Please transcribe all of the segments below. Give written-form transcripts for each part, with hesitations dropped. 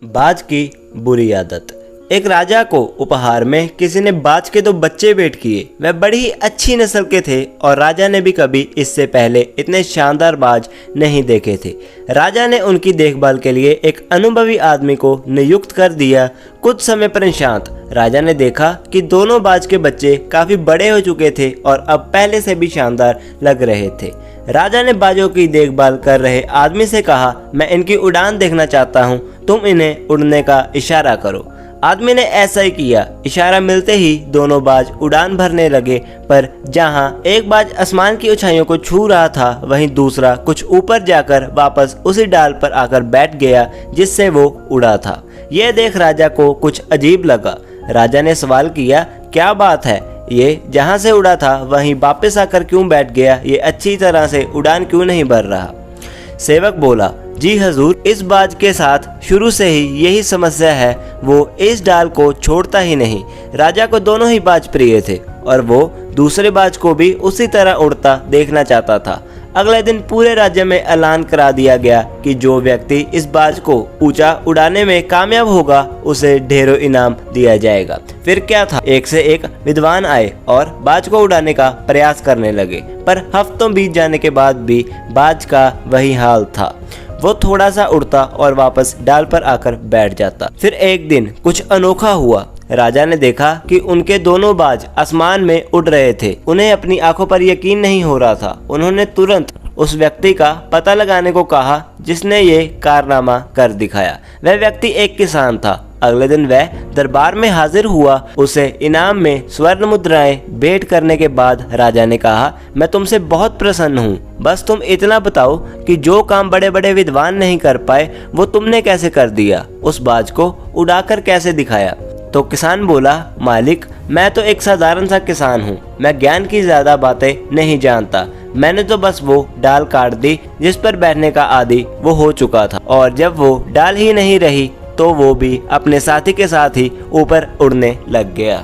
बाज की बुरी आदत। एक राजा को उपहार में किसी ने बाज के 2 बच्चे भेंट किए। वह बड़ी ही अच्छी नस्ल के थे और राजा ने भी कभी इससे पहले इतने शानदार बाज नहीं देखे थे। राजा ने उनकी देखभाल के लिए एक अनुभवी आदमी को नियुक्त कर दिया। कुछ समय पश्चात राजा ने देखा कि दोनों बाज के बच्चे काफ़ी बड़े हो चुके थे और अब पहले से भी शानदार लग रहे थे। राजा ने बाजों की देखभाल कर रहे आदमी से कहा, मैं इनकी उड़ान देखना चाहता हूँ, तुम इन्हें उड़ने का इशारा करो। आदमी ने ऐसा ही किया। इशारा मिलते ही दोनों बाज उड़ान भरने लगे, पर जहां एक बाज आसमान की ऊंचाइयों को छू रहा था, वहीं दूसरा कुछ ऊपर जाकर वापस उसी डाल पर आकर बैठ गया जिससे वो उड़ा था। यह देख राजा को कुछ अजीब लगा। राजा ने सवाल किया, क्या बात है, ये जहां से उड़ा था वहीं वापस आकर क्यों बैठ गया? ये अच्छी तरह से उड़ान क्यों नहीं भर रहा? सेवक बोला, जी हजूर, इस बाज के साथ शुरू से ही यही समस्या है, वो इस डाल को छोड़ता ही नहीं। राजा को दोनों ही बाज प्रिय थे और वो दूसरे बाज को भी उसी तरह उड़ता देखना चाहता था। अगले दिन पूरे राज्य में ऐलान करा दिया गया कि जो व्यक्ति इस बाज को ऊंचा उड़ाने में कामयाब होगा उसे ढेरों इनाम दिया जाएगा। फिर क्या था, एक से एक विद्वान आए और बाज को उड़ाने का प्रयास करने लगे, पर हफ्तों बीत जाने के बाद भी बाज का वही हाल था। वो थोड़ा सा उड़ता और वापस डाल पर आकर बैठ जाता। फिर एक दिन कुछ अनोखा हुआ। राजा ने देखा कि उनके दोनों बाज आसमान में उड़ रहे थे। उन्हें अपनी आंखों पर यकीन नहीं हो रहा था। उन्होंने तुरंत उस व्यक्ति का पता लगाने को कहा जिसने ये कारनामा कर दिखाया। वह व्यक्ति एक किसान था। अगले दिन वह दरबार में हाजिर हुआ। उसे इनाम में स्वर्ण मुद्राएं भेंट करने के बाद राजा ने कहा, मैं तुमसे बहुत प्रसन्न हूँ, बस तुम इतना बताओ कि जो काम बड़े बड़े विद्वान नहीं कर पाए वो तुमने कैसे कर दिया, उस बाज को उड़ाकर कैसे दिखाया? तो किसान बोला, मालिक, मैं तो एक साधारण सा किसान हूँ, मैं ज्ञान की ज्यादा बातें नहीं जानता। मैंने तो बस वो डाल काट दी जिस पर बैठने का आदी वो हो चुका था, और जब वो डाल ही नहीं रही तो वो भी अपने साथी के साथ ही ऊपर उड़ने लग गया।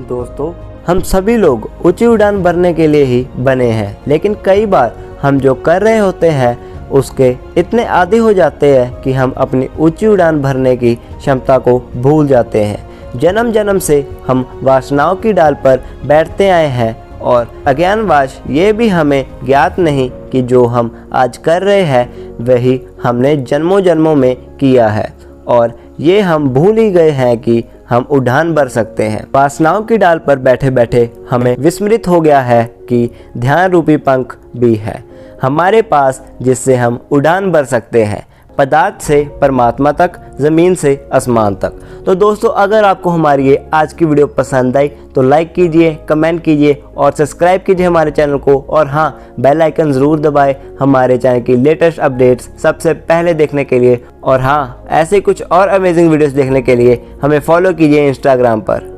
दोस्तों, हम सभी लोग ऊंची उड़ान भरने के लिए ही बने हैं, लेकिन कई बार हम जो कर रहे होते हैं उसके इतने आदी हो जाते हैं कि हम अपनी ऊंची उड़ान भरने की क्षमता को भूल जाते हैं। जन्म जन्म से हम वासनाओं की डाल पर बैठते आए हैं और अज्ञानवश ये भी हमें ज्ञात नहीं कि जो हम आज कर रहे हैं वही हमने जन्मों जन्मों में किया है, और ये हम भूल ही गए हैं कि हम उड़ान भर सकते हैं। वासनाओं की डाल पर बैठे बैठे हमें विस्मृत हो गया है कि ध्यान रूपी पंख भी है हमारे पास, जिससे हम उड़ान भर सकते हैं, पदार्थ से परमात्मा तक, ज़मीन से आसमान तक। तो दोस्तों, अगर आपको हमारी ये आज की वीडियो पसंद आई तो लाइक कीजिए, कमेंट कीजिए और सब्सक्राइब कीजिए हमारे चैनल को, और हाँ, बेल आइकन ज़रूर दबाएं हमारे चैनल की लेटेस्ट अपडेट्स सबसे पहले देखने के लिए। और हाँ, ऐसे कुछ और अमेजिंग वीडियोस देखने के लिए हमें फॉलो कीजिए इंस्टाग्राम पर।